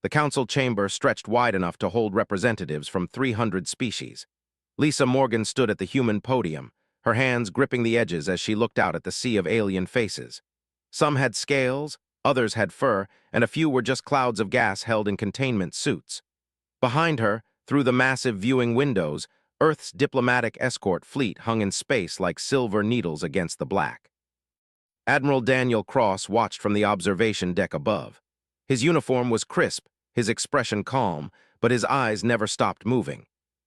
The council chamber stretched wide enough to hold representatives from 300 species. Lisa Morgan stood at the human podium, her hands gripping the edges as she looked out at the sea of alien faces. Some had scales, others had fur, and a few were just clouds of gas held in containment suits. Behind her, through the massive viewing windows, Earth's diplomatic escort fleet hung in space like silver needles against the black. Admiral Daniel Cross watched from the observation deck above. His uniform was crisp, his expression calm, but his eyes never stopped moving.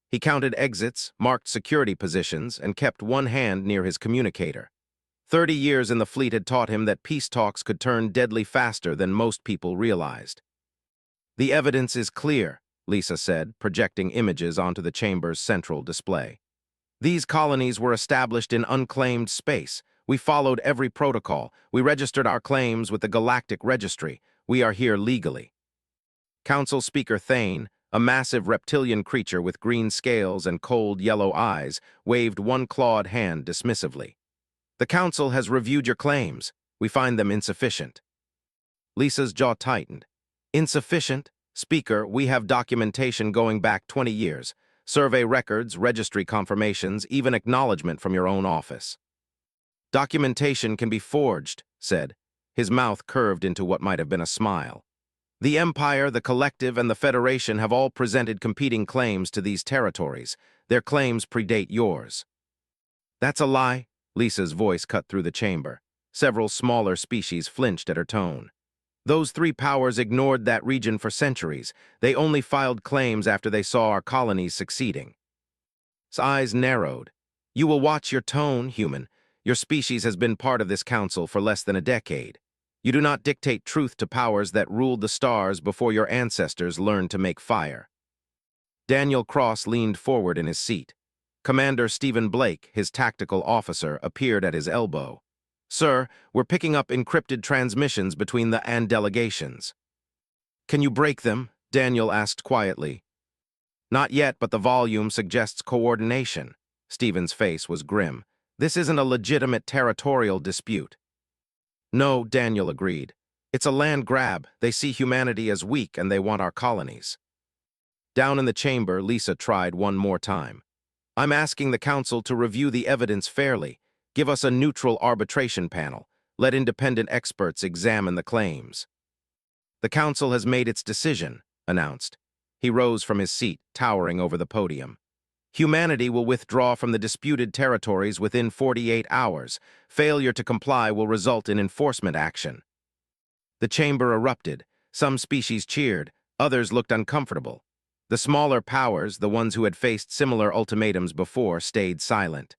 He counted exits, marked security positions, and kept one hand near his communicator. 30 years in the fleet had taught him that peace talks could turn deadly faster than most people realized. "The evidence is clear," Lisa said, projecting images onto the chamber's central display. "These colonies were established in unclaimed space. We followed every protocol. We registered our claims with the Galactic Registry. We are here legally." Council Speaker Thane, a massive reptilian creature with green scales and cold yellow eyes, waved one clawed hand dismissively. "The Council has reviewed your claims. We find them insufficient." Lisa's jaw tightened. "Insufficient? Speaker, we have documentation going back 20 years. Survey records, registry confirmations, even acknowledgement from your own office." "Documentation can be forged," said. His mouth curved into what might have been a smile. "The Empire, the Collective, and the Federation have all presented competing claims to these territories. Their claims predate yours." "That's a lie." Lisa's voice cut through the chamber. Several smaller species flinched at her tone. "Those three powers ignored that region for centuries. They only filed claims after they saw our colonies succeeding." His eyes narrowed. "You will watch your tone, human. Your species has been part of this council for less than a decade. You do not dictate truth to powers that ruled the stars before your ancestors learned to make fire." Daniel Cross leaned forward in his seat. Commander Stephen Blake, his tactical officer, appeared at his elbow. "Sir, we're picking up encrypted transmissions between the delegations." "Can you break them?" Daniel asked quietly. "Not yet, but the volume suggests coordination." Stephen's face was grim. "This isn't a legitimate territorial dispute." "No," Daniel agreed. "It's a land grab. They see humanity as weak and they want our colonies." Down in the chamber, Lisa tried one more time. "I'm asking the Council to review the evidence fairly. Give us a neutral arbitration panel. Let independent experts examine the claims." "The Council has made its decision," announced. He rose from his seat, towering over the podium. "Humanity will withdraw from the disputed territories within 48 hours. Failure to comply will result in enforcement action." The chamber erupted. Some species cheered, others looked uncomfortable. The smaller powers, the ones who had faced similar ultimatums before, stayed silent.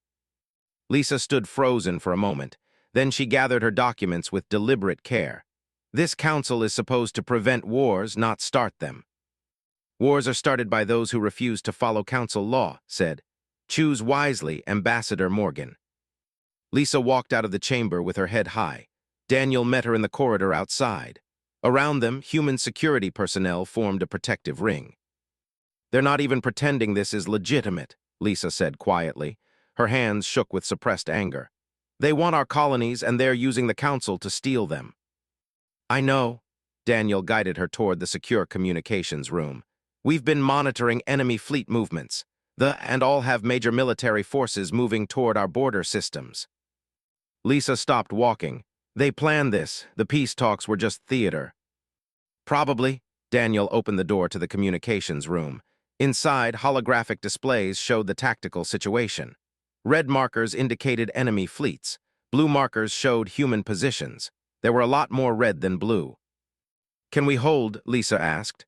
Lisa stood frozen for a moment. Then she gathered her documents with deliberate care. "This council is supposed to prevent wars, not start them." "Wars are started by those who refuse to follow council law," said. "Choose wisely, Ambassador Morgan." Lisa walked out of the chamber with her head high. Daniel met her in the corridor outside. Around them, human security personnel formed a protective ring. "They're not even pretending this is legitimate," Lisa said quietly. Her hands shook with suppressed anger. "They want our colonies, and they're using the council to steal them." "I know." Daniel guided her toward the secure communications room. "We've been monitoring enemy fleet movements. And all have major military forces moving toward our border systems." Lisa stopped walking. "They planned this. The peace talks were just theater." "Probably." Daniel opened the door to the communications room. Inside, holographic displays showed the tactical situation. Red markers indicated enemy fleets. Blue markers showed human positions. There were a lot more red than blue. "Can we hold?" Lisa asked.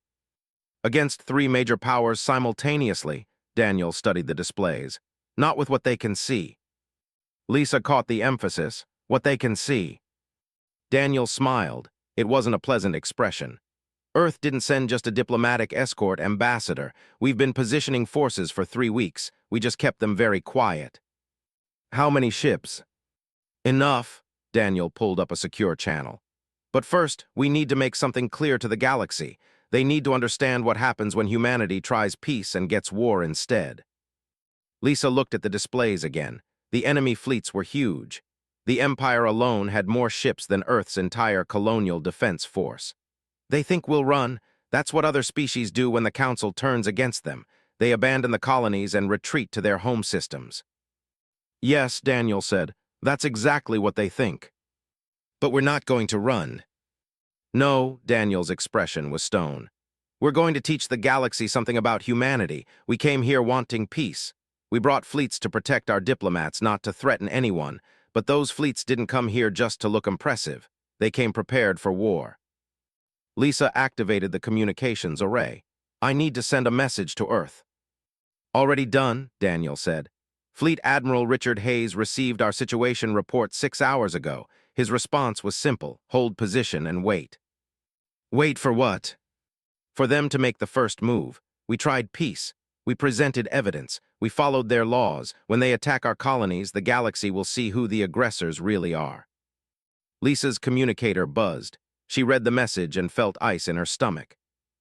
"Against three major powers simultaneously," Daniel studied the displays. "Not with what they can see." Lisa caught the emphasis. "What they can see." Daniel smiled. It wasn't a pleasant expression. "Earth didn't send just a diplomatic escort, Ambassador. We've been positioning forces for 3 weeks. We just kept them very quiet." "How many ships?" "Enough." Daniel pulled up a secure channel. "But first, we need to make something clear to the galaxy. They need to understand what happens when humanity tries peace and gets war instead." Lisa looked at the displays again. The enemy fleets were huge. The Empire alone had more ships than Earth's entire colonial defense force. "They think we'll run. That's what other species do when the Council turns against them. They abandon the colonies and retreat to their home systems. Yes, Daniel said. That's exactly what they think. But we're not going to run. No, Daniel's expression was stone. We're going to teach the galaxy something about humanity. We came here wanting peace. We brought fleets to protect our diplomats, not to threaten anyone. But those fleets didn't come here just to look impressive. They came prepared for war. Lisa activated the communications array. I need to send a message to Earth. Already done, Daniel said. Fleet Admiral Richard Hayes received our situation report 6 hours ago. His response was simple: hold position and wait. Wait for what? For them to make the first move. We tried peace. We presented evidence. We followed their laws. When they attack our colonies, the galaxy will see who the aggressors really are. Lisa's communicator buzzed. She read the message and felt ice in her stomach.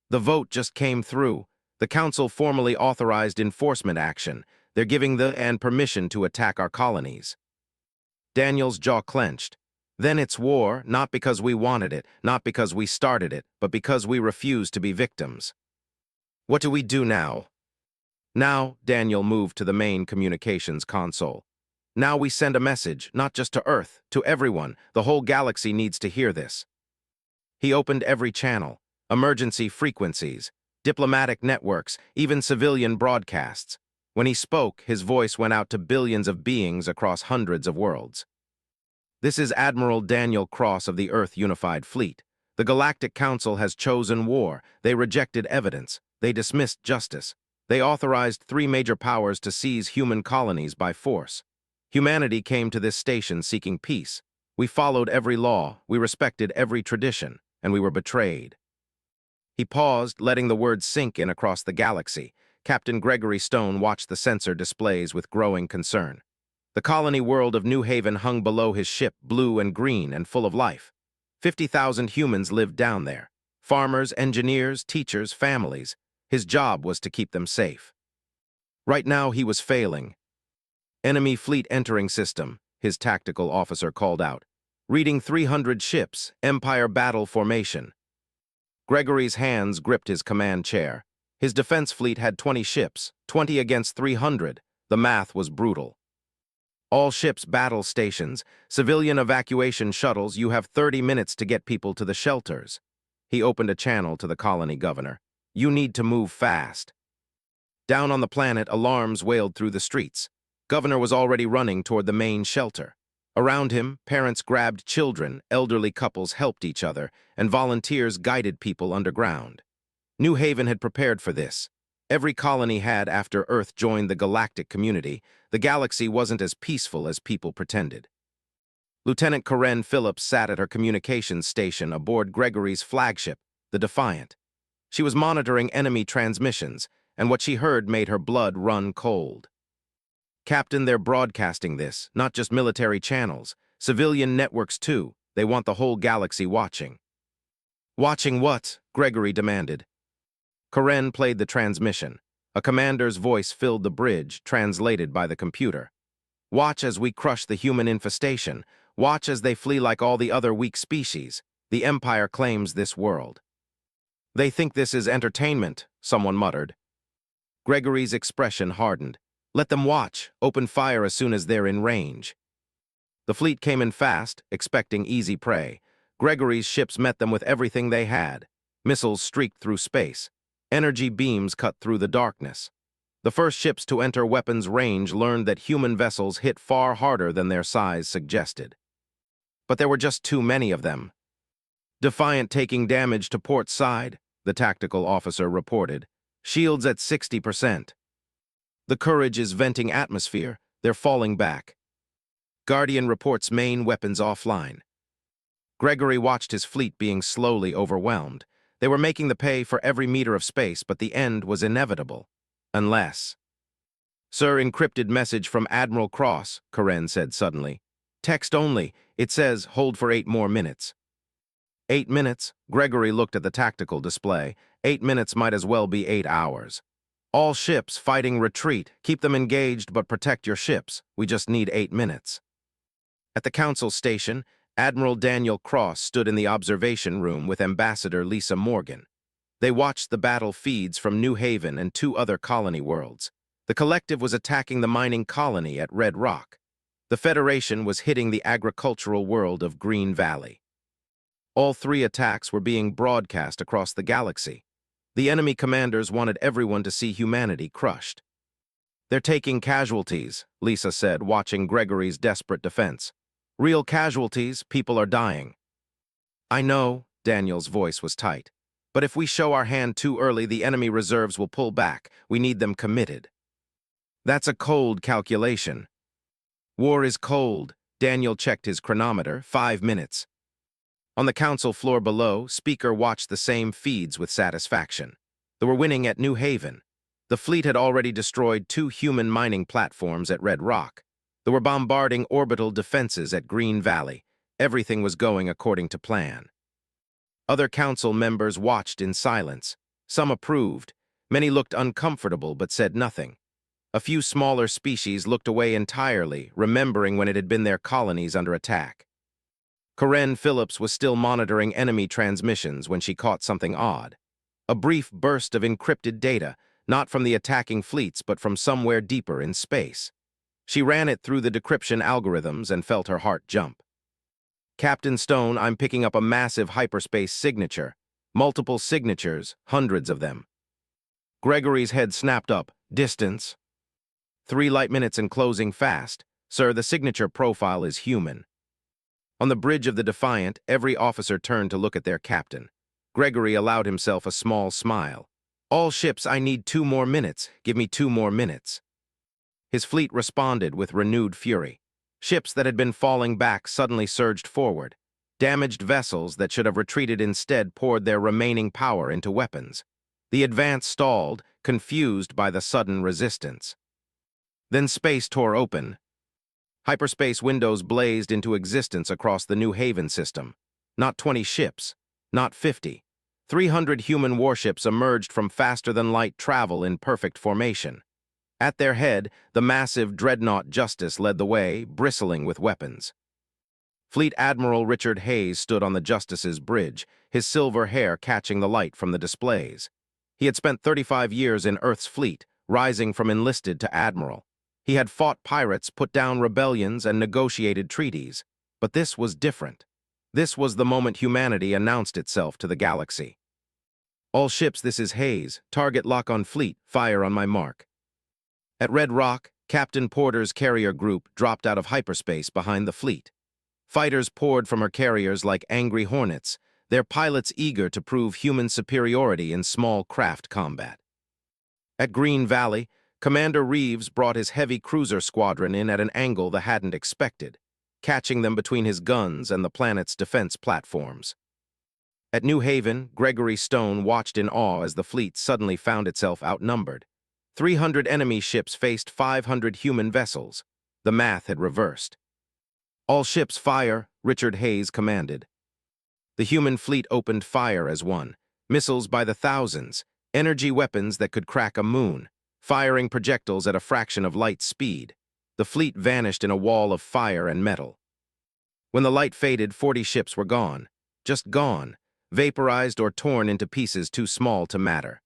The vote just came through. The Council formally authorized enforcement action. They're giving the permission to attack our colonies. Daniel's jaw clenched. Then it's war, not because we wanted it, not because we started it, but because we refuse to be victims. What do we do now? Now, Daniel moved to the main communications console. Now we send a message, not just to Earth, to everyone. The whole galaxy needs to hear this. He opened every channel, emergency frequencies, diplomatic networks, even civilian broadcasts. When he spoke, his voice went out to billions of beings across hundreds of worlds. This is Admiral Daniel Cross of the Earth Unified Fleet. The Galactic Council has chosen war. They rejected evidence. They dismissed justice. They authorized 3 major powers to seize human colonies by force. Humanity came to this station seeking peace. We followed every law, we respected every tradition, and we were betrayed. He paused, letting the words sink in across the galaxy. Captain Gregory Stone watched the sensor displays with growing concern. The colony world of New Haven hung below his ship, blue and green and full of life. 50,000 humans lived down there. Farmers, engineers, teachers, families. His job was to keep them safe. Right now he was failing. Enemy fleet entering system, his tactical officer called out. Reading 300 ships, Empire battle formation. Gregory's hands gripped his command chair. His defense fleet had 20 ships, 20 against 300. The math was brutal. All ships battle stations, civilian evacuation shuttles. You have 30 minutes to get people to the shelters. He opened a channel to the colony governor. You need to move fast. Down on the planet, alarms wailed through the streets. Governor was already running toward the main shelter. Around him, parents grabbed children, elderly couples helped each other, and volunteers guided people underground. New Haven had prepared for this. Every colony had after Earth joined the galactic community. The galaxy wasn't as peaceful as people pretended. Lieutenant Corinne Phillips sat at her communications station aboard Gregory's flagship, the Defiant. She was monitoring enemy transmissions, and what she heard made her blood run cold. Captain, they're broadcasting this, not just military channels, civilian networks too. They want the whole galaxy watching. Watching what? Gregory demanded. Corinne played the transmission. A commander's voice filled the bridge, translated by the computer. Watch as we crush the human infestation. Watch as they flee like all the other weak species. The Empire claims this world. They think this is entertainment, someone muttered. Gregory's expression hardened. Let them watch. Open fire as soon as they're in range. The fleet came in fast, expecting easy prey. Gregory's ships met them with everything they had. Missiles streaked through space. Energy beams cut through the darkness. The first ships to enter weapons range learned that human vessels hit far harder than their size suggested. But there were just too many of them. Defiant taking damage to port side, the tactical officer reported. Shields at 60%. The Courage is venting atmosphere. They're falling back. Guardian reports main weapons offline. Gregory watched his fleet being slowly overwhelmed. They were making the pay for every meter of space, but the end was inevitable. Unless... Sir, encrypted message from Admiral Cross, Corinne said suddenly. Text only. It says, hold for 8 more minutes. 8 minutes? Gregory looked at the tactical display. 8 minutes might as well be 8 hours. All ships fighting retreat. Keep them engaged, but protect your ships. We just need 8 minutes. At the council station, Admiral Daniel Cross stood in the observation room with Ambassador Lisa Morgan. They watched the battle feeds from New Haven and two other colony worlds. The Collective was attacking the mining colony at Red Rock. The Federation was hitting the agricultural world of Green Valley. All three attacks were being broadcast across the galaxy. The enemy commanders wanted everyone to see humanity crushed. "They're taking casualties," Lisa said, watching Gregory's desperate defense. "Real casualties, people are dying." "I know," Daniel's voice was tight. "But if we show our hand too early, the enemy reserves will pull back. We need them committed." "That's a cold calculation." "War is cold." Daniel checked his chronometer. 5 minutes. On the council floor below, Speaker watched the same feeds with satisfaction. They were winning at New Haven. The fleet had already destroyed 2 human mining platforms at Red Rock. They were bombarding orbital defenses at Green Valley. Everything was going according to plan. Other council members watched in silence. Some approved. Many looked uncomfortable but said nothing. A few smaller species looked away entirely, remembering when it had been their colonies under attack. Corinne Phillips was still monitoring enemy transmissions when she caught something odd. A brief burst of encrypted data, not from the attacking fleets but from somewhere deeper in space. She ran it through the decryption algorithms and felt her heart jump. "Captain Stone, I'm picking up a massive hyperspace signature. Multiple signatures, hundreds of them." Gregory's head snapped up. "Distance?" 3 light minutes and closing fast. "Sir, the signature profile is human." On the bridge of the Defiant, every officer turned to look at their captain. Gregory allowed himself a small smile. "All ships, I need 2 more minutes. Give me 2 more minutes." His fleet responded with renewed fury. Ships that had been falling back suddenly surged forward. Damaged vessels that should have retreated instead poured their remaining power into weapons. The advance stalled, confused by the sudden resistance. Then space tore open. Hyperspace windows blazed into existence across the New Haven system. Not 20 ships, not 50. 300 human warships emerged from faster-than-light travel in perfect formation. At their head, the massive dreadnought Justice led the way, bristling with weapons. Fleet Admiral Richard Hayes stood on the Justice's bridge, his silver hair catching the light from the displays. He had spent 35 years in Earth's fleet, rising from enlisted to admiral. He had fought pirates, put down rebellions, and negotiated treaties. But this was different. This was the moment humanity announced itself to the galaxy. "All ships, this is Hayes. Target lock on fleet. Fire on my mark." At Red Rock, Captain Porter's carrier group dropped out of hyperspace behind the fleet. Fighters poured from her carriers like angry hornets, their pilots eager to prove human superiority in small craft combat. At Green Valley, Commander Reeves brought his heavy cruiser squadron in at an angle they hadn't expected, catching them between his guns and the planet's defense platforms. At New Haven, Gregory Stone watched in awe as the fleet suddenly found itself outnumbered. 300 enemy ships faced 500 human vessels. The math had reversed. "All ships fire," Richard Hayes commanded. The human fleet opened fire as one. Missiles by the thousands, energy weapons that could crack a moon, firing projectiles at a fraction of light speed. The fleet vanished in a wall of fire and metal. When the light faded, 40 ships were gone. Just gone, vaporized or torn into pieces too small to matter.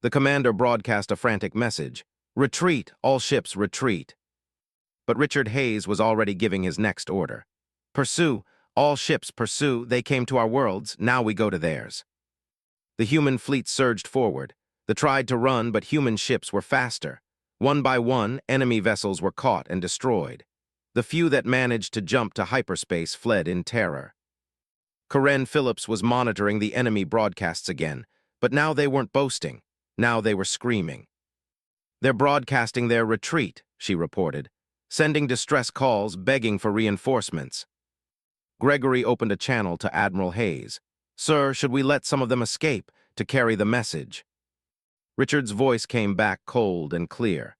The commander broadcast a frantic message. "Retreat, all ships retreat." But Richard Hayes was already giving his next order. "Pursue, all ships pursue. They came to our worlds, now we go to theirs." The human fleet surged forward. They tried to run, but human ships were faster. One by one, enemy vessels were caught and destroyed. The few that managed to jump to hyperspace fled in terror. Corinne Phillips was monitoring the enemy broadcasts again, but now they weren't boasting. Now they were screaming. "They're broadcasting their retreat," she reported, sending distress calls, begging for reinforcements. Gregory opened a channel to Admiral Hayes. "Sir, should we let some of them escape to carry the message?" Richard's voice came back cold and clear.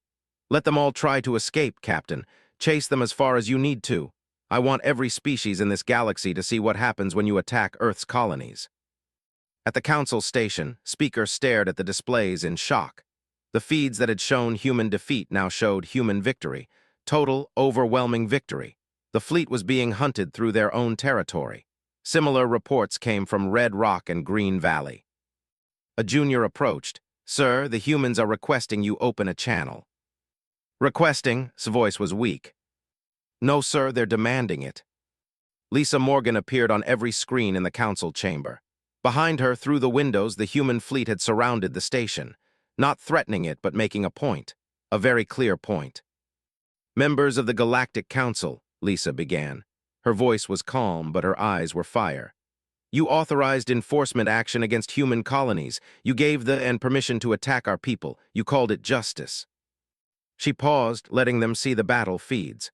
"Let them all try to escape, Captain. Chase them as far as you need to. I want every species in this galaxy to see what happens when you attack Earth's colonies." At the council station, Speaker stared at the displays in shock. The feeds that had shown human defeat now showed human victory. Total, overwhelming victory. The fleet was being hunted through their own territory. Similar reports came from Red Rock and Green Valley. A junior approached. "Sir, the humans are requesting you open a channel." "Requesting?" His voice was weak. "No, sir, they're demanding it." Lisa Morgan appeared on every screen in the council chamber. Behind her, through the windows, the human fleet had surrounded the station, not threatening it but making a point, a very clear point. "Members of the Galactic Council," Lisa began. Her voice was calm, but her eyes were fire. "You authorized enforcement action against human colonies. You gave the and permission to attack our people. You called it justice." She paused, letting them see the battle feeds.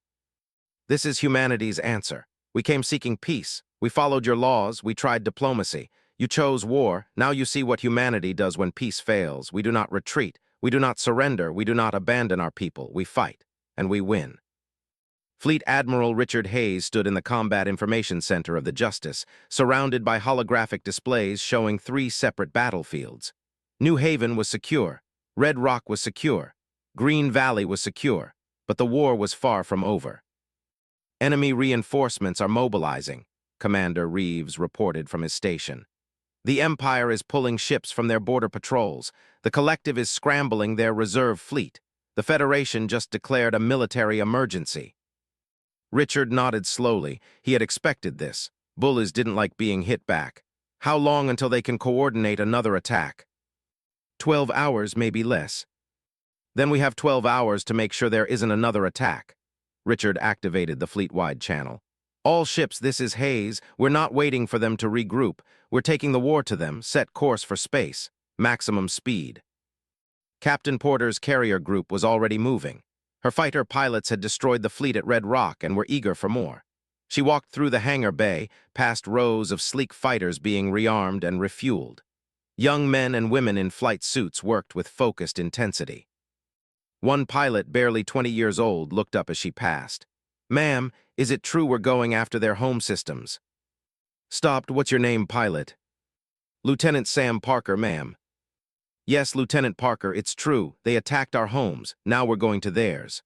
"This is humanity's answer. We came seeking peace. We followed your laws. We tried diplomacy. You chose war. Now you see what humanity does when peace fails. We do not retreat. We do not surrender. We do not abandon our people. We fight, and we win." Fleet Admiral Richard Hayes stood in the Combat Information Center of the Justice, surrounded by holographic displays showing 3 separate battlefields. New Haven was secure. Red Rock was secure. Green Valley was secure. But the war was far from over. "Enemy reinforcements are mobilizing," Commander Reeves reported from his station. "The Empire is pulling ships from their border patrols. The Collective is scrambling their reserve fleet. The Federation just declared a military emergency." Richard nodded slowly. He had expected this. Bullies didn't like being hit back. "How long until they can coordinate another attack?" 12 hours, maybe less." "Then we have 12 hours to make sure there isn't another attack." Richard activated the fleet-wide channel. "All ships, this is Hayes. We're not waiting for them to regroup. We're taking the war to them. Set course for space. Maximum speed." Captain Porter's carrier group was already moving. Her fighter pilots had destroyed the fleet at Red Rock and were eager for more. She walked through the hangar bay, past rows of sleek fighters being rearmed and refueled. Young men and women in flight suits worked with focused intensity. One pilot, barely 20 years old, looked up as she passed. "Ma'am, is it true we're going after their home systems?" "Stopped. What's your name, pilot?" "Lieutenant Sam Parker, ma'am." "Yes, Lieutenant Parker, it's true. They attacked our homes. Now we're going to theirs."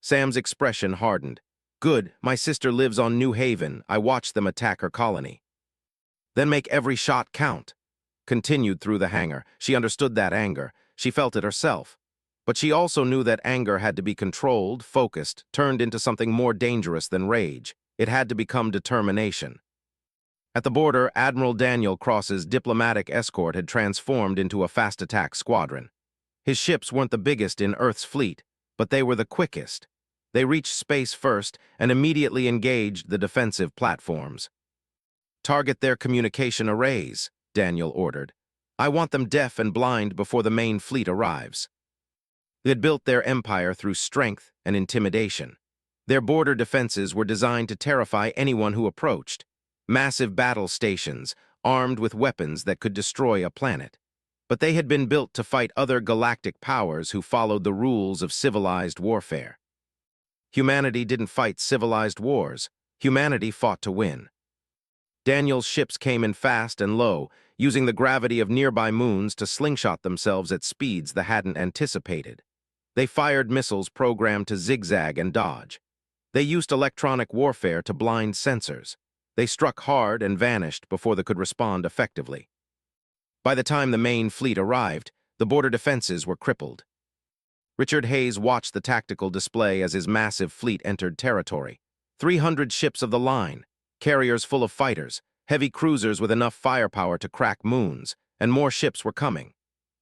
Sam's expression hardened. "Good. My sister lives on New Haven. I watched them attack her colony." "Then make every shot count." Continued through the hangar. She understood that anger. She felt it herself. But she also knew that anger had to be controlled, focused, turned into something more dangerous than rage. It had to become determination. At the border, Admiral Daniel Cross's diplomatic escort had transformed into a fast attack squadron. His ships weren't the biggest in Earth's fleet, but they were the quickest. They reached space first and immediately engaged the defensive platforms. "Target their communication arrays," Daniel ordered. "I want them deaf and blind before the main fleet arrives." They had built their empire through strength and intimidation. Their border defenses were designed to terrify anyone who approached. Massive battle stations, armed with weapons that could destroy a planet. But they had been built to fight other galactic powers who followed the rules of civilized warfare. Humanity didn't fight civilized wars. Humanity fought to win. Daniel's ships came in fast and low, using the gravity of nearby moons to slingshot themselves at speeds they hadn't anticipated. They fired missiles programmed to zigzag and dodge. They used electronic warfare to blind sensors. They struck hard and vanished before they could respond effectively. By the time the main fleet arrived, the border defenses were crippled. Richard Hayes watched the tactical display as his massive fleet entered territory. 300 ships of the line, carriers full of fighters, heavy cruisers with enough firepower to crack moons, and more ships were coming.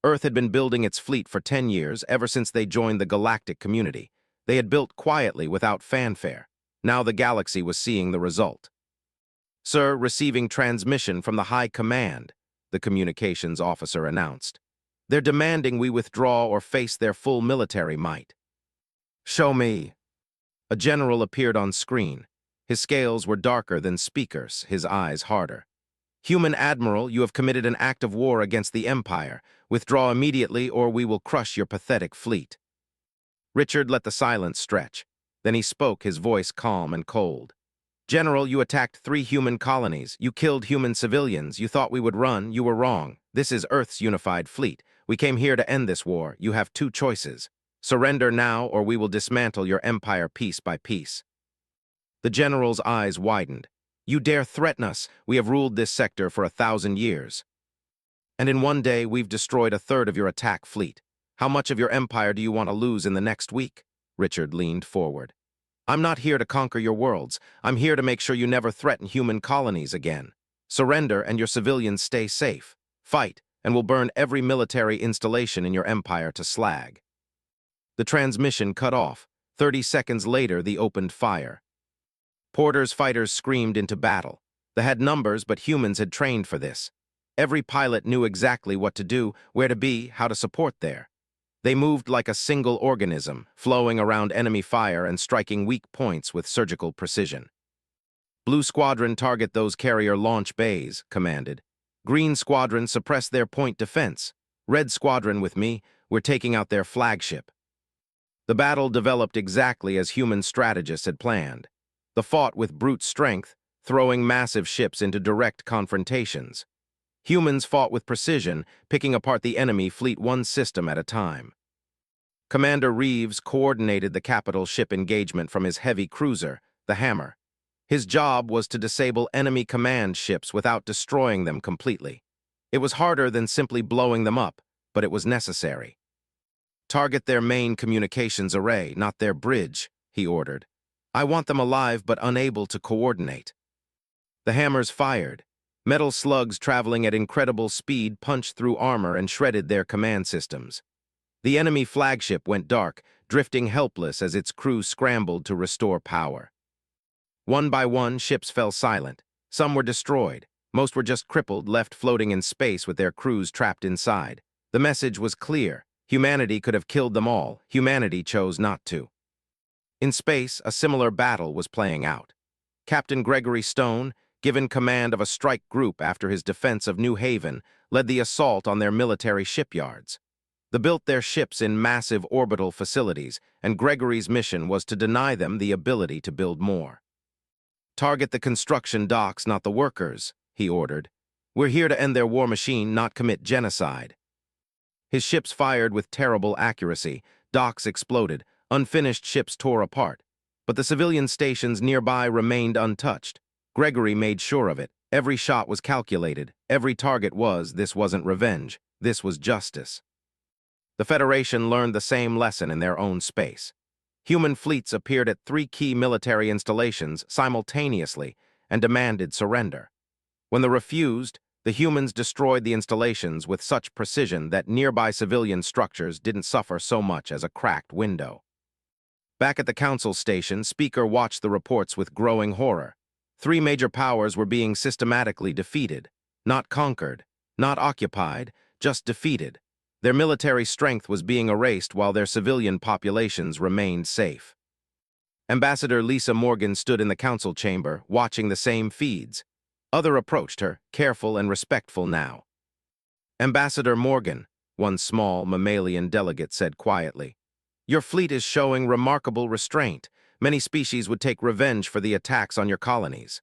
Earth had been building its fleet for 10 years, ever since they joined the galactic community. They had built quietly without fanfare. Now the galaxy was seeing the result. "Sir, receiving transmission from the High Command," the communications officer announced. "They're demanding we withdraw or face their full military might." "Show me." A general appeared on screen. His scales were darker than speakers, his eyes harder. "Human Admiral, you have committed an act of war against the Empire. Withdraw immediately or we will crush your pathetic fleet." Richard let the silence stretch. Then he spoke, his voice calm and cold. "General, you attacked 3 human colonies. You killed human civilians. You thought we would run. You were wrong. This is Earth's unified fleet. We came here to end this war. You have 2 choices. Surrender now, or we will dismantle your empire piece by piece." The general's eyes widened. "You dare threaten us? We have ruled this sector for 1,000 years." And in one day, we've destroyed a third of your attack fleet. How much of your empire do you want to lose in the next week? Richard leaned forward. I'm not here to conquer your worlds. I'm here to make sure you never threaten human colonies again. Surrender and your civilians stay safe. Fight, and we'll burn every military installation in your empire to slag. The transmission cut off. 30 seconds later, they opened fire. Porter's fighters screamed into battle. They had numbers, but humans had trained for this. Every pilot knew exactly what to do, where to be, how to support there. They moved like a single organism, flowing around enemy fire and striking weak points with surgical precision. Blue Squadron, target those carrier launch bays, commanded. Green Squadron, suppress their point defense. Red Squadron, with me, we're taking out their flagship. The battle developed exactly as human strategists had planned. They fought with brute strength, throwing massive ships into direct confrontations. Humans fought with precision, picking apart the enemy fleet one system at a time. Commander Reeves coordinated the capital ship engagement from his heavy cruiser, the Hammer. His job was to disable enemy command ships without destroying them completely. It was harder than simply blowing them up, but it was necessary. Target their main communications array, not their bridge, he ordered. I want them alive but unable to coordinate. The hammers fired. Metal slugs traveling at incredible speed punched through armor and shredded their command systems. The enemy flagship went dark, drifting helpless as its crew scrambled to restore power. One by one, ships fell silent. Some were destroyed. Most were just crippled, left floating in space with their crews trapped inside. The message was clear. Humanity could have killed them all. Humanity chose not to. In space, a similar battle was playing out. Captain Gregory Stone, given command of a strike group after his defense of New Haven, led the assault on their military shipyards. They built their ships in massive orbital facilities, and Gregory's mission was to deny them the ability to build more. Target the construction docks, not the workers, he ordered. We're here to end their war machine, not commit genocide. His ships fired with terrible accuracy. Docks exploded. Unfinished ships tore apart. But the civilian stations nearby remained untouched. Gregory made sure of it. Every shot was calculated. Every target was, this wasn't revenge. This was justice. The Federation learned the same lesson in their own space. Human fleets appeared at 3 key military installations simultaneously and demanded surrender. When they refused, the humans destroyed the installations with such precision that nearby civilian structures didn't suffer so much as a cracked window. Back at the council station, Speaker watched the reports with growing horror. 3 major powers were being systematically defeated. Not conquered, not occupied, just defeated. Their military strength was being erased while their civilian populations remained safe. Ambassador Lisa Morgan stood in the council chamber, watching the same feeds. Others approached her, careful and respectful now. Ambassador Morgan, one small mammalian delegate said quietly, your fleet is showing remarkable restraint. Many species would take revenge for the attacks on your colonies.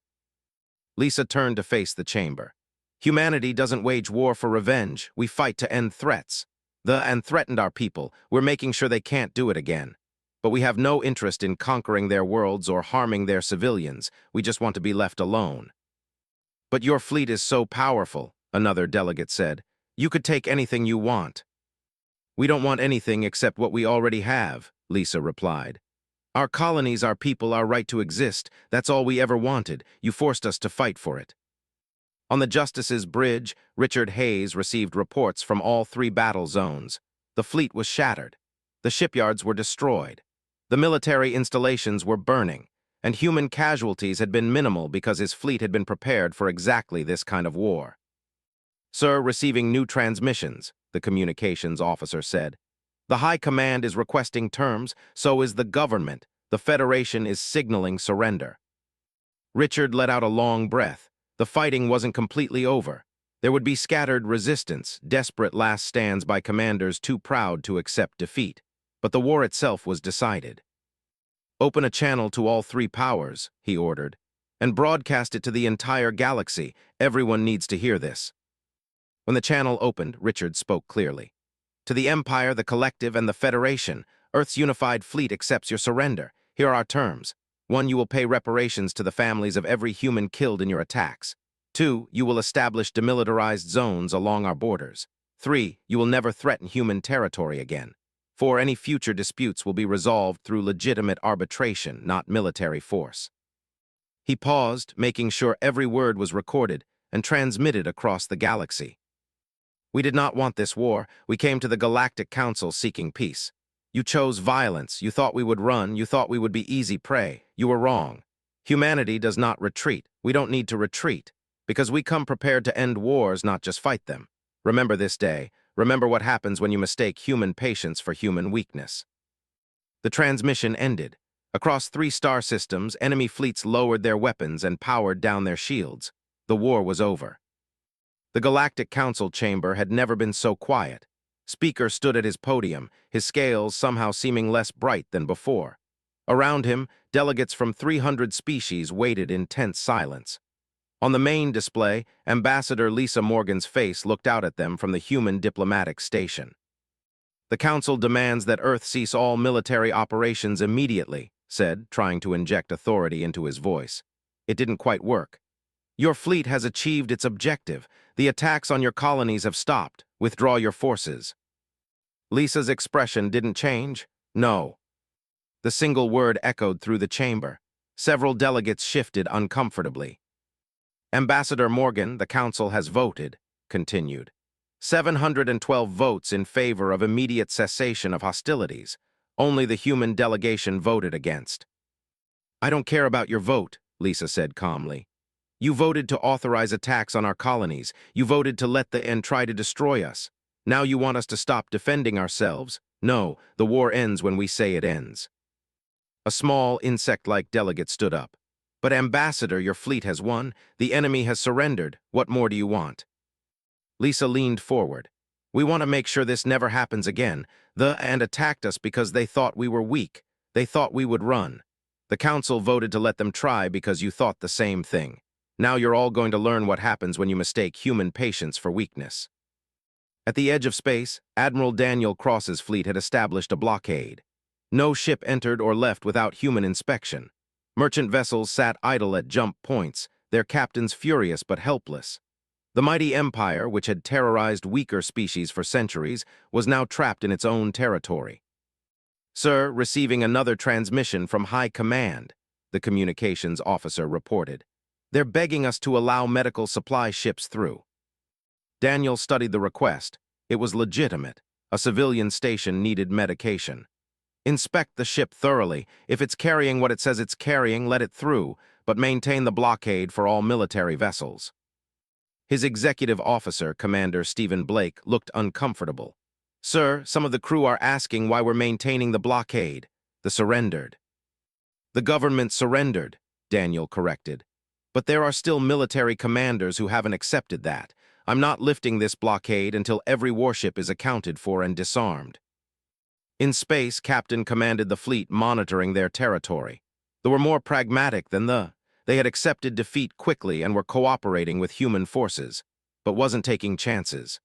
Lisa turned to face the chamber. Humanity doesn't wage war for revenge. We fight to end threats. And threatened our people. We're making sure they can't do it again. But we have no interest in conquering their worlds or harming their civilians. We just want to be left alone. But your fleet is so powerful, another delegate said. You could take anything you want. We don't want anything except what we already have, Lisa replied. Our colonies, our people, our right to exist, that's all we ever wanted. You forced us to fight for it. On the Justice's bridge, Richard Hayes received reports from all 3 battle zones. The fleet was shattered. The shipyards were destroyed. The military installations were burning, and human casualties had been minimal because his fleet had been prepared for exactly this kind of war. Sir, receiving new transmissions, the communications officer said. The High Command is requesting terms, so is the government. The Federation is signaling surrender. Richard let out a long breath. The fighting wasn't completely over. There would be scattered resistance, desperate last stands by commanders too proud to accept defeat. But the war itself was decided. Open a channel to all 3 powers, he ordered, and broadcast it to the entire galaxy. Everyone needs to hear this. When the channel opened, Richard spoke clearly. To the Empire, the Collective, and the Federation, Earth's unified fleet accepts your surrender. Here are our terms. 1, you will pay reparations to the families of every human killed in your attacks. 2. You will establish demilitarized zones along our borders. 3. You will never threaten human territory again. 4. Any future disputes will be resolved through legitimate arbitration, not military force. He paused, making sure every word was recorded and transmitted across the galaxy. We did not want this war. We came to the Galactic Council seeking peace. You chose violence. You thought we would run. You thought we would be easy prey. You were wrong. Humanity does not retreat. We don't need to retreat, because we come prepared to end wars, not just fight them. Remember this day. Remember what happens when you mistake human patience for human weakness. The transmission ended. Across 3 star systems, enemy fleets lowered their weapons and powered down their shields. The war was over. The Galactic Council chamber had never been so quiet. Speaker stood at his podium, his scales somehow seeming less bright than before. Around him, delegates from 300 species waited in tense silence. On the main display, Ambassador Lisa Morgan's face looked out at them from the human diplomatic station. The Council demands that Earth cease all military operations immediately, said, trying to inject authority into his voice. It didn't quite work. Your fleet has achieved its objective. The attacks on your colonies have stopped. Withdraw your forces. Lisa's expression didn't change. No. The single word echoed through the chamber. Several delegates shifted uncomfortably. Ambassador Morgan, the Council has voted, continued. 712 votes in favor of immediate cessation of hostilities. Only the human delegation voted against. I don't care about your vote, Lisa said calmly. You voted to authorize attacks on our colonies. You voted to let the end try to destroy us. Now you want us to stop defending ourselves? No, the war ends when we say it ends. A small, insect-like delegate stood up. But Ambassador, your fleet has won. The enemy has surrendered. What more do you want? Lisa leaned forward. We want to make sure this never happens again. And attacked us because they thought we were weak. They thought we would run. The Council voted to let them try because you thought the same thing. Now you're all going to learn what happens when you mistake human patience for weakness. At the edge of space, Admiral Daniel Cross's fleet had established a blockade. No ship entered or left without human inspection. Merchant vessels sat idle at jump points, their captains furious but helpless. The mighty empire, which had terrorized weaker species for centuries, was now trapped in its own territory. Sir, receiving another transmission from High Command, the communications officer reported. They're begging us to allow medical supply ships through. Daniel studied the request. It was legitimate. A civilian station needed medication. Inspect the ship thoroughly. If it's carrying what it says it's carrying, let it through, but maintain the blockade for all military vessels. His executive officer, Commander Stephen Blake, looked uncomfortable. Sir, some of the crew are asking why we're maintaining the blockade. The surrendered. The government surrendered, Daniel corrected. But there are still military commanders who haven't accepted that. I'm not lifting this blockade until every warship is accounted for and disarmed. In space, Captain commanded the fleet monitoring their territory. They were more pragmatic than They had accepted defeat quickly and were cooperating with human forces, but wasn't taking chances.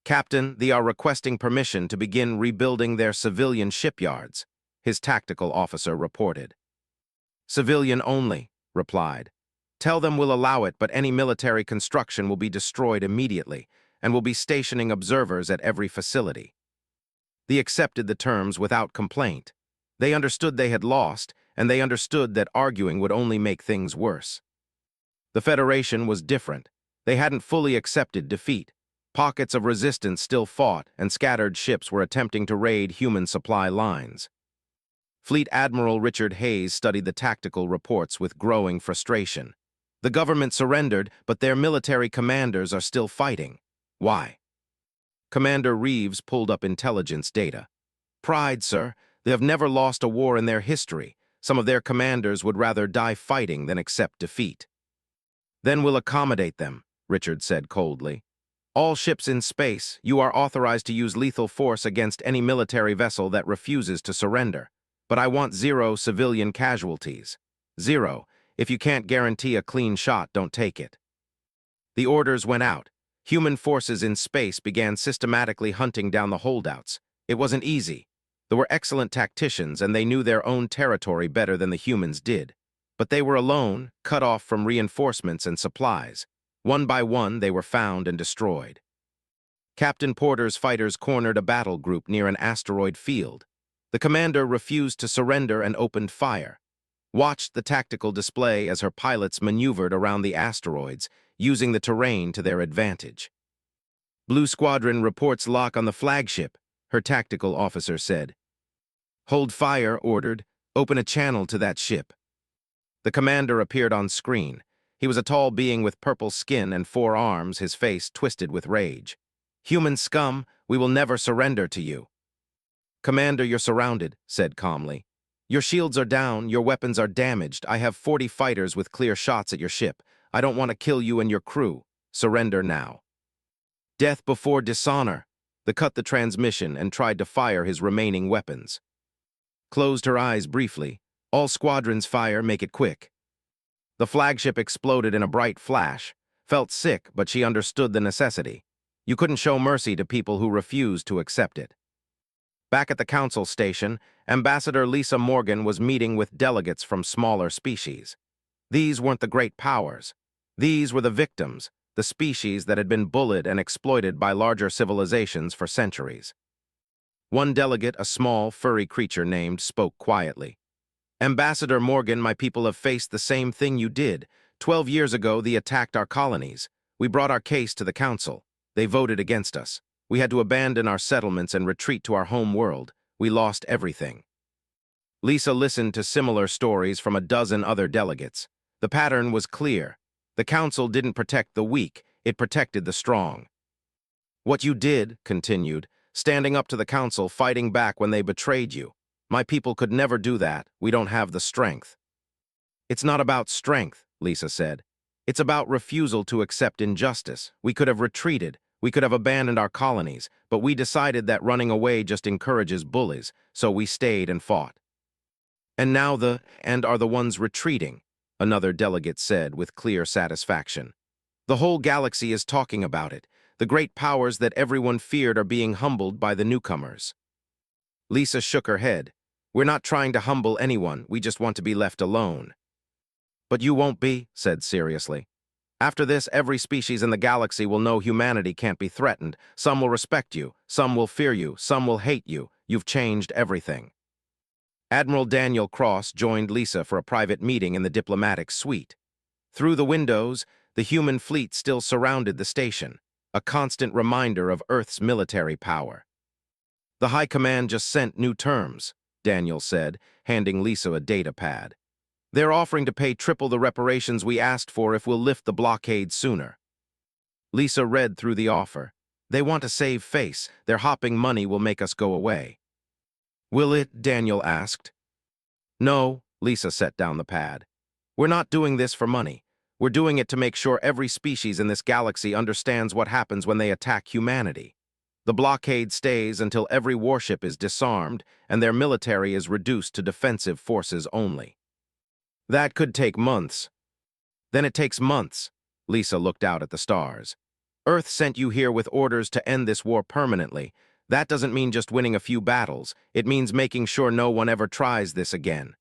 Captain, they are requesting permission to begin rebuilding their civilian shipyards, his tactical officer reported. Civilian only, replied. Tell them we'll allow it, but any military construction will be destroyed immediately, and will be stationing observers at every facility. They accepted the terms without complaint. They understood they had lost, and they understood that arguing would only make things worse. The Federation was different. They hadn't fully accepted defeat. Pockets of resistance still fought, and scattered ships were attempting to raid human supply lines. Fleet Admiral Richard Hayes studied the tactical reports with growing frustration. The government surrendered, but their military commanders are still fighting. Why? Commander Reeves pulled up intelligence data. Pride, sir. They have never lost a war in their history. Some of their commanders would rather die fighting than accept defeat. Then we'll accommodate them, Richard said coldly. All ships in space, you are authorized to use lethal force against any military vessel that refuses to surrender. But I want 0 civilian casualties. 0. If you can't guarantee a clean shot, don't take it. The orders went out. Human forces in space began systematically hunting down the holdouts. It wasn't easy. There were excellent tacticians, and they knew their own territory better than the humans did. But they were alone, cut off from reinforcements and supplies. One by one, they were found and destroyed. Captain Porter's fighters cornered a battle group near an asteroid field. The commander refused to surrender and opened fire. Watched the tactical display as her pilots maneuvered around the asteroids, using the terrain to their advantage. Blue Squadron reports lock on the flagship, her tactical officer said. Hold fire, ordered. Open a channel to that ship. The commander appeared on screen. He was a tall being with purple skin and 4 arms, his face twisted with rage. Human scum, we will never surrender to you. Commander, you're surrounded, said calmly. Your shields are down, your weapons are damaged. I have 40 fighters with clear shots at your ship. I don't want to kill you and your crew. Surrender now. Death before dishonor. They cut the transmission and tried to fire his remaining weapons. Closed her eyes briefly. All squadrons fire, make it quick. The flagship exploded in a bright flash. Felt sick, but she understood the necessity. You couldn't show mercy to people who refused to accept it. Back at the council station, Ambassador Lisa Morgan was meeting with delegates from smaller species. These weren't the great powers. These were the victims, the species that had been bullied and exploited by larger civilizations for centuries. One delegate, a small, furry creature named, spoke quietly. Ambassador Morgan, my people have faced the same thing you did. 12 years ago, they attacked our colonies. We brought our case to the council. They voted against us. We had to abandon our settlements and retreat to our home world. We lost everything. Lisa listened to similar stories from a dozen other delegates. The pattern was clear. The council didn't protect the weak, it protected the strong. What you did, continued, standing up to the council, fighting back when they betrayed you. My people could never do that. We don't have the strength. It's not about strength, Lisa said. It's about refusal to accept injustice. We could have retreated. We could have abandoned our colonies, but we decided that running away just encourages bullies, so we stayed and fought. And now are the ones retreating, another delegate said with clear satisfaction. The whole galaxy is talking about it. The great powers that everyone feared are being humbled by the newcomers. Lisa shook her head. We're not trying to humble anyone, we just want to be left alone. But you won't be, said seriously. After this, every species in the galaxy will know humanity can't be threatened. Some will respect you, some will fear you, some will hate you. You've changed everything. Admiral Daniel Cross joined Lisa for a private meeting in the diplomatic suite. Through the windows, the human fleet still surrounded the station, a constant reminder of Earth's military power. The High Command just sent new terms, Daniel said, handing Lisa a data pad. They're offering to pay triple the reparations we asked for if we'll lift the blockade sooner. Lisa read through the offer. They want to save face. Their hopping money will make us go away. Will it? Daniel asked. No, Lisa set down the pad. We're not doing this for money. We're doing it to make sure every species in this galaxy understands what happens when they attack humanity. The blockade stays until every warship is disarmed and their military is reduced to defensive forces only. That could take months. Then it takes months. Lisa looked out at the stars. Earth sent you here with orders to end this war permanently. That doesn't mean just winning a few battles. It means making sure no one ever tries this again.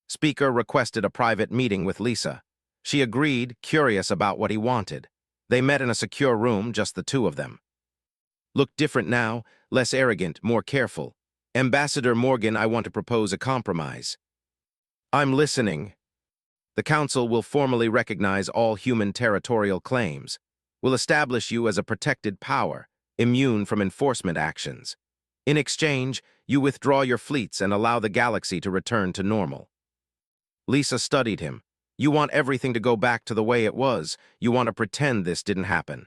Speaker requested a private meeting with Lisa. She agreed, curious about what he wanted. They met in a secure room, just the two of them. Look different now, less arrogant, more careful. Ambassador Morgan, I want to propose a compromise. I'm listening. The Council will formally recognize all human territorial claims. Will establish you as a protected power, immune from enforcement actions. In exchange, you withdraw your fleets and allow the galaxy to return to normal. Lisa studied him. You want everything to go back to the way it was. You want to pretend this didn't happen.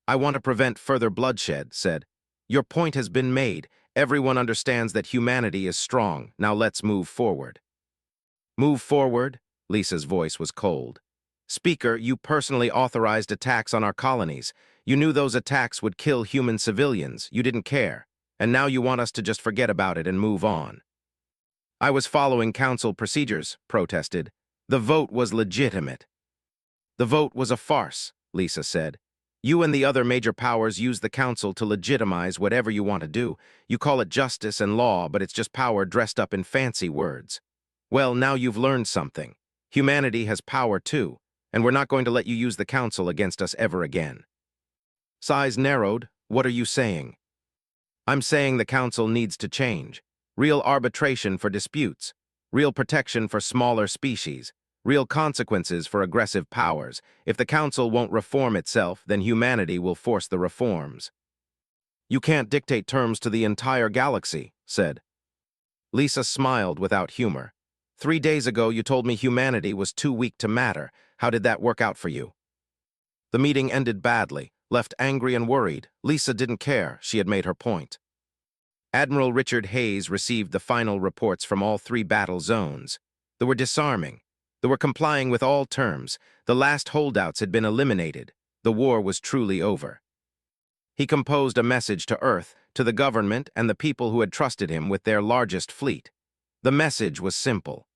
I want to prevent further bloodshed, said. Your point has been made. Everyone understands that humanity is strong. Now let's move forward. Move forward? Lisa's voice was cold. Speaker, you personally authorized attacks on our colonies. You knew those attacks would kill human civilians. You didn't care. And now you want us to just forget about it and move on. I was following council procedures, protested. The vote was legitimate. The vote was a farce, Lisa said. You and the other major powers use the council to legitimize whatever you want to do. You call it justice and law, but it's just power dressed up in fancy words. Well, now you've learned something. Humanity has power too. and we're not going to let you use the Council against us ever again. Sai's narrowed. What are you saying? I'm saying the Council needs to change. Real arbitration for disputes. Real protection for smaller species. Real consequences for aggressive powers. If the Council won't reform itself, then humanity will force the reforms. You can't dictate terms to the entire galaxy, said. Lisa smiled without humor. 3 days ago you told me humanity was too weak to matter. How did that work out for you? The meeting ended badly. Left angry and worried, Lisa didn't care. She had made her point. Admiral Richard Hayes received the final reports from all 3 battle zones. They were disarming. They were complying with all terms. The last holdouts had been eliminated. The war was truly over. He composed a message to Earth, to the government and the people who had trusted him with their largest fleet. The message was simple.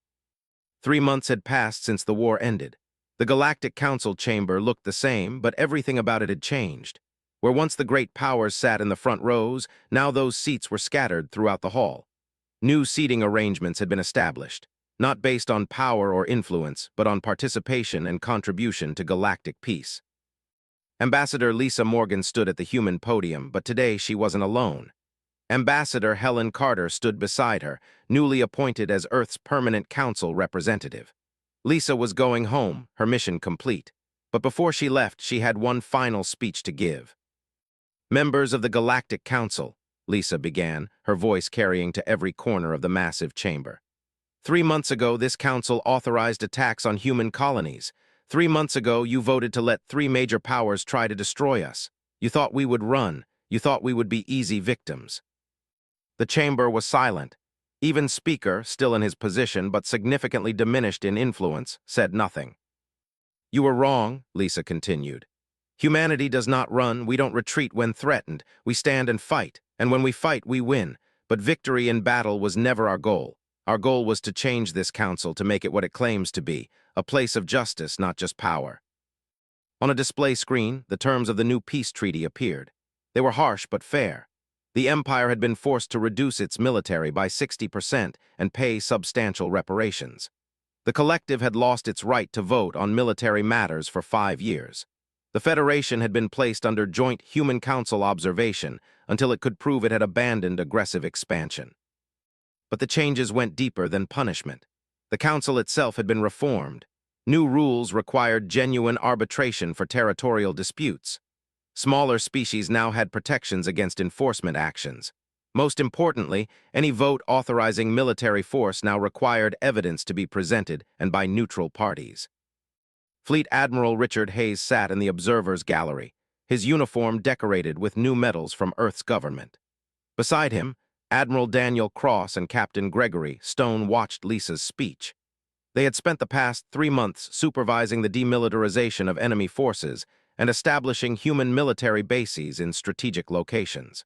3 months had passed since the war ended. The Galactic Council chamber looked the same, but everything about it had changed. Where once the great powers sat in the front rows, now those seats were scattered throughout the hall. New seating arrangements had been established, not based on power or influence, but on participation and contribution to galactic peace. Ambassador Lisa Morgan stood at the human podium, but today she wasn't alone. Ambassador Helen Carter stood beside her, newly appointed as Earth's Permanent Council representative. Lisa was going home, her mission complete. But before she left, she had one final speech to give. Members of the Galactic Council, Lisa began, her voice carrying to every corner of the massive chamber. 3 months ago, this council authorized attacks on human colonies. 3 months ago, you voted to let 3 major powers try to destroy us. You thought we would run. You thought we would be easy victims. The chamber was silent. Even Speaker, still in his position but significantly diminished in influence, said nothing. You were wrong, Lisa continued. Humanity does not run, we don't retreat when threatened, we stand and fight, and when we fight, we win. But victory in battle was never our goal. Our goal was to change this council to make it what it claims to be, a place of justice, not just power. On a display screen, the terms of the new peace treaty appeared. They were harsh but fair. The Empire had been forced to reduce its military by 60% and pay substantial reparations. The Collective had lost its right to vote on military matters for 5 years. The Federation had been placed under joint Human Council observation until it could prove it had abandoned aggressive expansion. But the changes went deeper than punishment. The Council itself had been reformed. New rules required genuine arbitration for territorial disputes. Smaller species now had protections against enforcement actions. Most importantly, any vote authorizing military force now required evidence to be presented and by neutral parties. Fleet Admiral Richard Hayes sat in the observer's gallery, his uniform decorated with new medals from Earth's government. Beside him, Admiral Daniel Cross and Captain Gregory Stone watched Lisa's speech. They had spent the past 3 months supervising the demilitarization of enemy forces and establishing human military bases in strategic locations.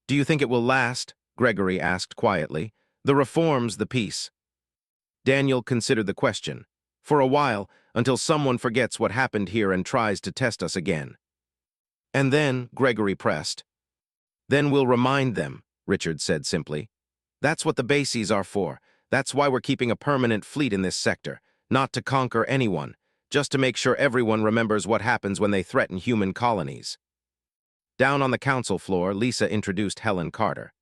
Do you think it will last? Gregory asked quietly. The reforms, the peace. Daniel considered the question. For a while, until someone forgets what happened here and tries to test us again. And then, Gregory pressed. Then we'll remind them, Richard said simply. That's what the bases are for. That's why we're keeping a permanent fleet in this sector, not to conquer anyone, just to make sure everyone remembers what happens when they threaten human colonies. Down on the council floor, Lisa introduced Helen Carter.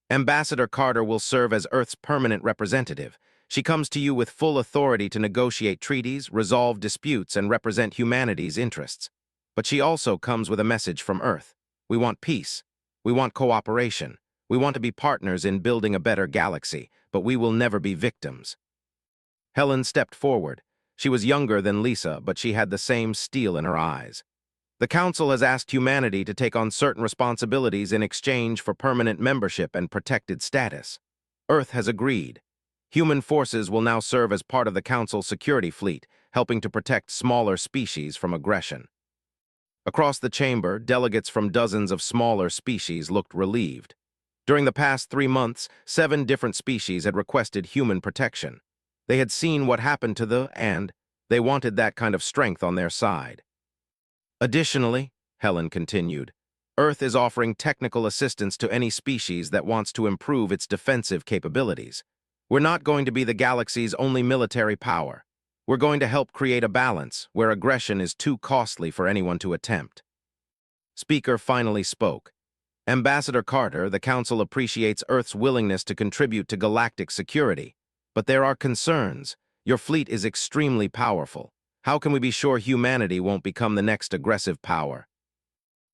Ambassador Carter will serve as Earth's permanent representative. She comes to you with full authority to negotiate treaties, resolve disputes, and represent humanity's interests. But she also comes with a message from Earth. We want peace. We want cooperation. We want to be partners in building a better galaxy, but we will never be victims. Helen stepped forward. She was younger than Lisa, but she had the same steel in her eyes. The Council has asked humanity to take on certain responsibilities in exchange for permanent membership and protected status. Earth has agreed. Human forces will now serve as part of the Council's security fleet, helping to protect smaller species from aggression. Across the chamber, delegates from dozens of smaller species looked relieved. During the past 3 months, 7 different species had requested human protection. They had seen what happened to and they wanted that kind of strength on their side. Additionally, Helen continued, Earth is offering technical assistance to any species that wants to improve its defensive capabilities. We're not going to be the galaxy's only military power. We're going to help create a balance where aggression is too costly for anyone to attempt. Speaker finally spoke. Ambassador Carter, the Council appreciates Earth's willingness to contribute to galactic security. But there are concerns. Your fleet is extremely powerful. How can we be sure humanity won't become the next aggressive power?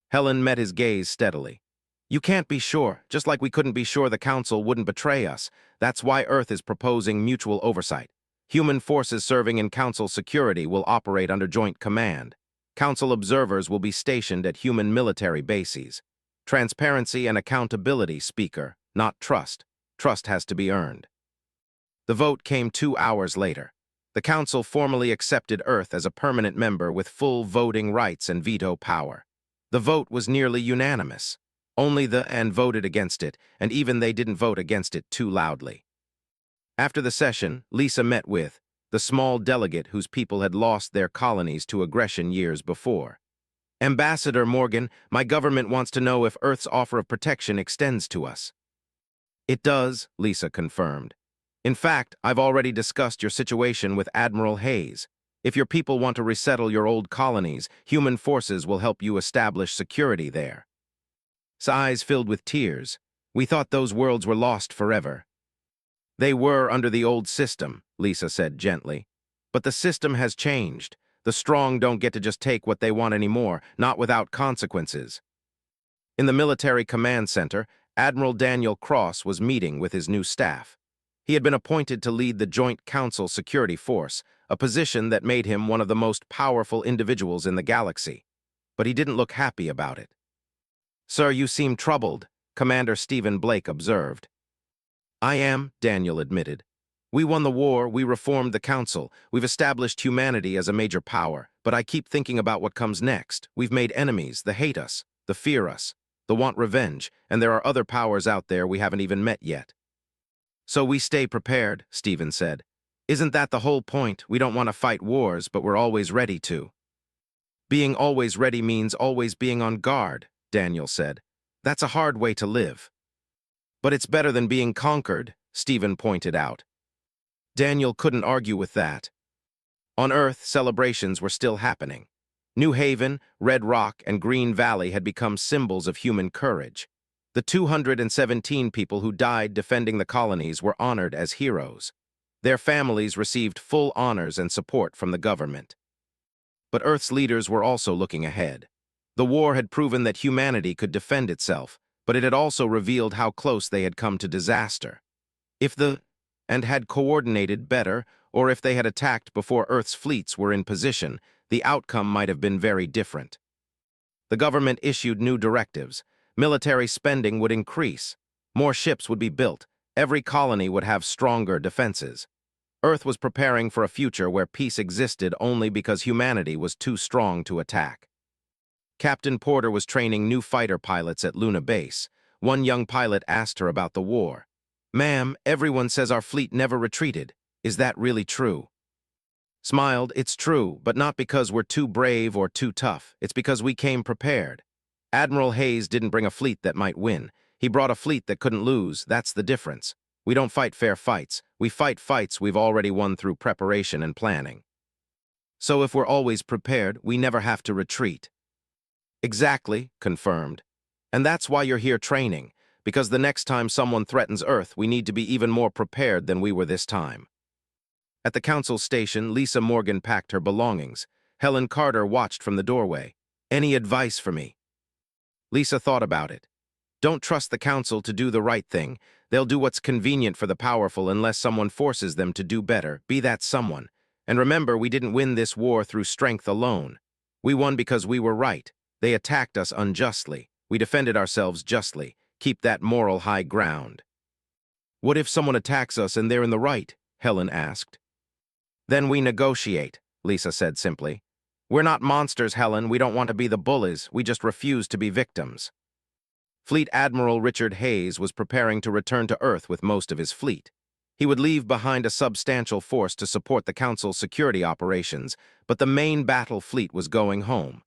Helen met his gaze steadily. You can't be sure, just like we couldn't be sure the Council wouldn't betray us. That's why Earth is proposing mutual oversight. Human forces serving in Council security will operate under joint command. Council observers will be stationed at human military bases. Transparency and accountability, Speaker, not trust. Trust has to be earned. The vote came 2 hours later. The Council formally accepted Earth as a permanent member with full voting rights and veto power. The vote was nearly unanimous. Only the and voted against it, and even they didn't vote against it too loudly. After the session, Lisa met with the small delegate whose people had lost their colonies to aggression years before. Ambassador Morgan, my government wants to know if Earth's offer of protection extends to us. It does, Lisa confirmed. In fact, I've already discussed your situation with Admiral Hayes. If your people want to resettle your old colonies, human forces will help you establish security there. Eyes filled with tears. We thought those worlds were lost forever. They were under the old system, Lisa said gently. But the system has changed. The strong don't get to just take what they want anymore, not without consequences. In the military command center, Admiral Daniel Cross was meeting with his new staff. He had been appointed to lead the Joint Council Security Force, a position that made him one of the most powerful individuals in the galaxy. But he didn't look happy about it. Sir, you seem troubled, Commander Stephen Blake observed. I am, Daniel admitted. We won the war, we reformed the Council, we've established humanity as a major power, but I keep thinking about what comes next. We've made enemies, the hate us, the fear us, the want revenge, and there are other powers out there we haven't even met yet. So we stay prepared, Stephen said. Isn't that the whole point? We don't want to fight wars, but we're always ready to. Being always ready means always being on guard, Daniel said. That's a hard way to live. But it's better than being conquered, Stephen pointed out. Daniel couldn't argue with that. On Earth, celebrations were still happening. New Haven, Red Rock, and Green Valley had become symbols of human courage. The 217 people who died defending the colonies were honored as heroes. Their families received full honors and support from the government. But Earth's leaders were also looking ahead. The war had proven that humanity could defend itself, but it had also revealed how close they had come to disaster. If the and had coordinated better, or if they had attacked before Earth's fleets were in position, the outcome might have been very different. The government issued new directives. Military spending would increase. More ships would be built. Every colony would have stronger defenses. Earth was preparing for a future where peace existed only because humanity was too strong to attack. Captain Porter was training new fighter pilots at Luna Base. One young pilot asked her about the war. Ma'am, everyone says our fleet never retreated. Is that really true? Smiled, it's true, but not because we're too brave or too tough. It's because we came prepared. Admiral Hayes didn't bring a fleet that might win. He brought a fleet that couldn't lose. That's the difference. We don't fight fair fights. We fight fights we've already won through preparation and planning. So if we're always prepared, we never have to retreat. Exactly, confirmed. And that's why you're here training, because the next time someone threatens Earth, we need to be even more prepared than we were this time. At the council station, Lisa Morgan packed her belongings. Helen Carter watched from the doorway. Any advice for me? Lisa thought about it. Don't trust the council to do the right thing. They'll do what's convenient for the powerful unless someone forces them to do better, be that someone. And remember, we didn't win this war through strength alone. We won because we were right. They attacked us unjustly. We defended ourselves justly. Keep that moral high ground. What if someone attacks us and they're in the right? Helen asked. Then we negotiate, Lisa said simply. We're not monsters, Helen. We don't want to be the bullies. We just refuse to be victims. Fleet Admiral Richard Hayes was preparing to return to Earth with most of his fleet. He would leave behind a substantial force to support the Council's security operations, but the main battle fleet was going home.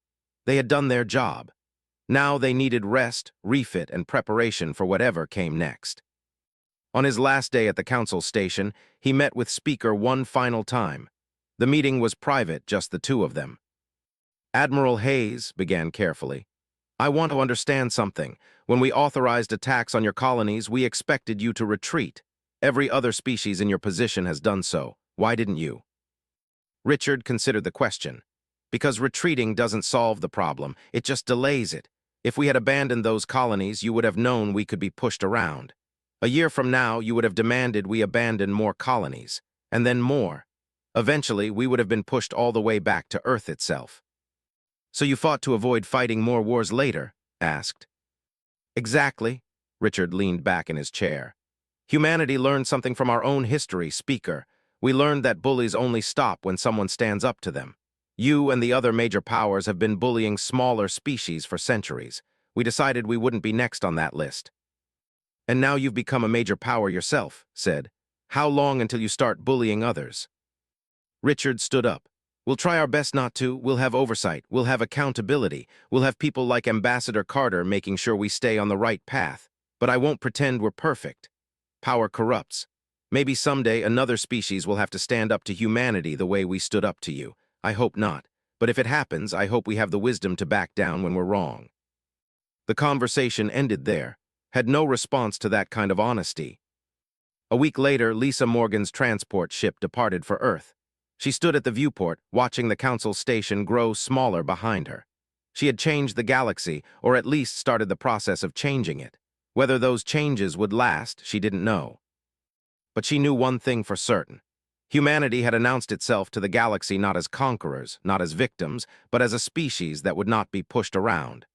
They had done their job. Now they needed rest, refit, and preparation for whatever came next. On his last day at the Council station, he met with Speaker one final time. The meeting was private, just the two of them. Admiral Hayes began carefully. I want to understand something. When we authorized attacks on your colonies, we expected you to retreat. Every other species in your position has done so. Why didn't you? Richard considered the question. Because retreating doesn't solve the problem, it just delays it. If we had abandoned those colonies, you would have known we could be pushed around. A year from now, you would have demanded we abandon more colonies, and then more. Eventually, we would have been pushed all the way back to Earth itself. So you fought to avoid fighting more wars later? Asked. Exactly. Richard leaned back in his chair. Humanity learned something from our own history, Speaker. We learned that bullies only stop when someone stands up to them. You and the other major powers have been bullying smaller species for centuries. We decided we wouldn't be next on that list. And now you've become a major power yourself, said. How long until you start bullying others? Richard stood up. We'll try our best not to. We'll have oversight. We'll have accountability. We'll have people like Ambassador Carter making sure we stay on the right path. But I won't pretend we're perfect. Power corrupts. Maybe someday another species will have to stand up to humanity the way we stood up to you. I hope not. But if it happens, I hope we have the wisdom to back down when we're wrong. The conversation ended there. Had no response to that kind of honesty. A week later, Lisa Morgan's transport ship departed for Earth. She stood at the viewport, watching the council station grow smaller behind her. She had changed the galaxy, or at least started the process of changing it. Whether those changes would last, she didn't know. But she knew one thing for certain. Humanity had announced itself to the galaxy not as conquerors, not as victims, but as a species that would not be pushed around.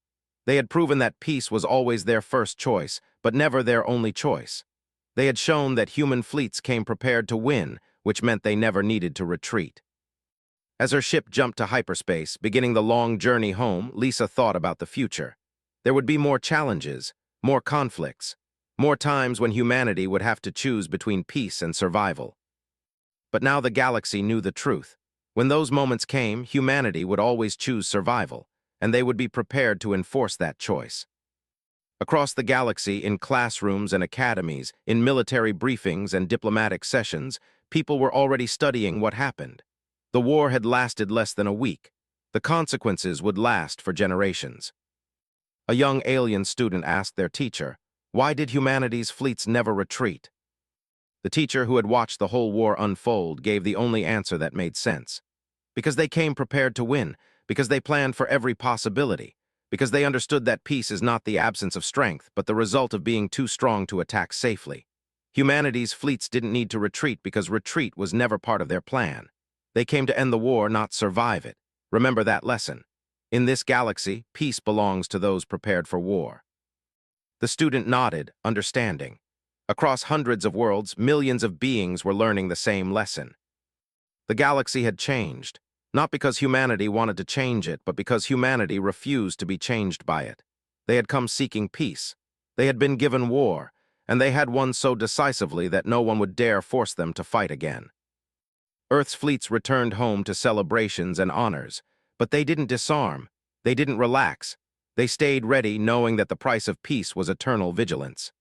They had proven that peace was always their first choice, but never their only choice. They had shown that human fleets came prepared to win, which meant they never needed to retreat. As her ship jumped to hyperspace, beginning the long journey home, Lisa thought about the future. There would be more challenges, more conflicts, more times when humanity would have to choose between peace and survival. But now the galaxy knew the truth. When those moments came, humanity would always choose survival, and they would be prepared to enforce that choice. Across the galaxy, in classrooms and academies, in military briefings and diplomatic sessions, people were already studying what happened. The war had lasted less than a week. The consequences would last for generations. A young alien student asked their teacher, why did humanity's fleets never retreat? The teacher, who had watched the whole war unfold, gave the only answer that made sense. Because they came prepared to win, because they planned for every possibility, because they understood that peace is not the absence of strength, but the result of being too strong to attack safely. Humanity's fleets didn't need to retreat because retreat was never part of their plan. They came to end the war, not survive it. Remember that lesson. In this galaxy, peace belongs to those prepared for war. The student nodded, understanding. Across hundreds of worlds, millions of beings were learning the same lesson. The galaxy had changed, not because humanity wanted to change it, but because humanity refused to be changed by it. They had come seeking peace. They had been given war, and they had won so decisively that no one would dare force them to fight again. Earth's fleets returned home to celebrations and honors, but they didn't disarm. They didn't relax. They stayed ready, knowing that the price of peace was eternal vigilance.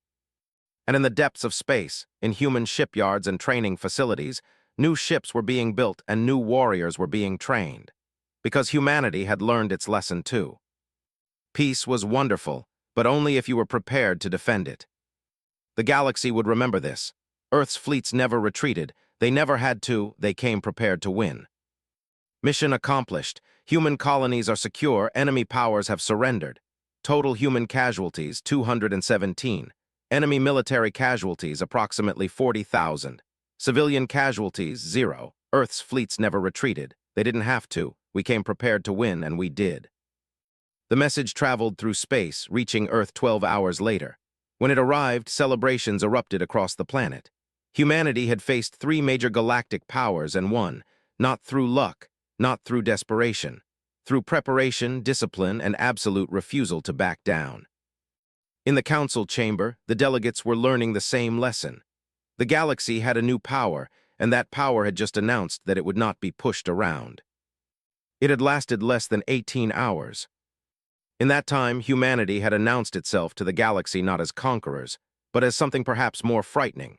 And in the depths of space, in human shipyards and training facilities, new ships were being built and new warriors were being trained. Because humanity had learned its lesson too. Peace was wonderful, but only if you were prepared to defend it. The galaxy would remember this. Earth's fleets never retreated. They never had to. They came prepared to win. Mission accomplished. Human colonies are secure. Enemy powers have surrendered. Total human casualties, 217. Enemy military casualties, approximately 40,000. Civilian casualties, 0. Earth's fleets never retreated. They didn't have to. We came prepared to win, and we did. The message traveled through space, reaching Earth 12 hours later. When it arrived, celebrations erupted across the planet. Humanity had faced 3 major galactic powers and won, not through luck, not through desperation, through preparation, discipline, and absolute refusal to back down. In the council chamber, the delegates were learning the same lesson. The galaxy had a new power, and that power had just announced that it would not be pushed around. It had lasted less than 18 hours. In that time, humanity had announced itself to the galaxy not as conquerors, but as something perhaps more frightening.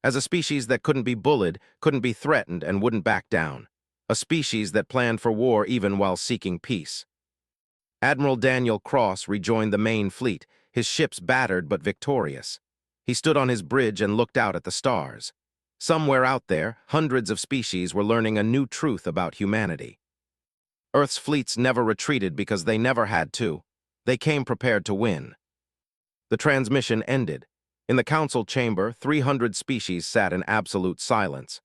As a species that couldn't be bullied, couldn't be threatened, and wouldn't back down. a species that planned for war even while seeking peace. Admiral Daniel Cross rejoined the main fleet, his ships battered but victorious. He stood on his bridge and looked out at the stars. Somewhere out there, hundreds of species were learning a new truth about humanity. Earth's fleets never retreated because they never had to. They came prepared to win. The transmission ended. In the council chamber, 300 species sat in absolute silence.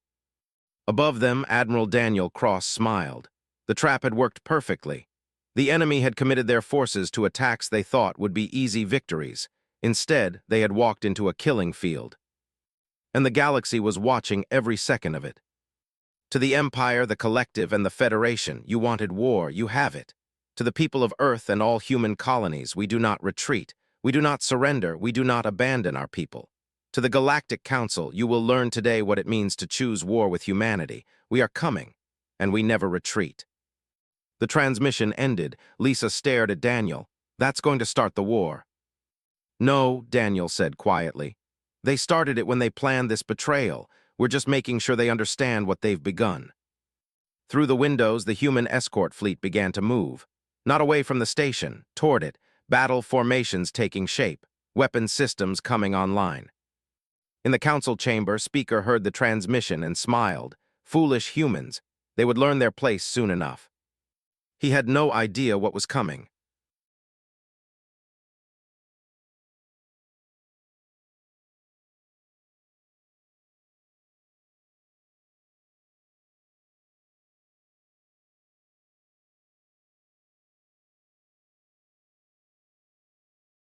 Above them, Admiral Daniel Cross smiled. The trap had worked perfectly. The enemy had committed their forces to attacks they thought would be easy victories. Instead, they had walked into a killing field. And the galaxy was watching every second of it. To the Empire, the Collective, and the Federation, you wanted war, you have it. To the people of Earth and all human colonies, we do not retreat. We do not surrender, we do not abandon our people. To the Galactic Council, you will learn today what it means to choose war with humanity. We are coming, and we never retreat. The transmission ended. Lisa stared at Daniel. That's going to start the war. No, Daniel said quietly. They started it when they planned this betrayal. We're just making sure they understand what they've begun. Through the windows, the human escort fleet began to move. Not away from the station, toward it, battle formations taking shape, weapon systems coming online. In the council chamber, Speaker heard the transmission and smiled. Foolish humans. They would learn their place soon enough. He had no idea what was coming.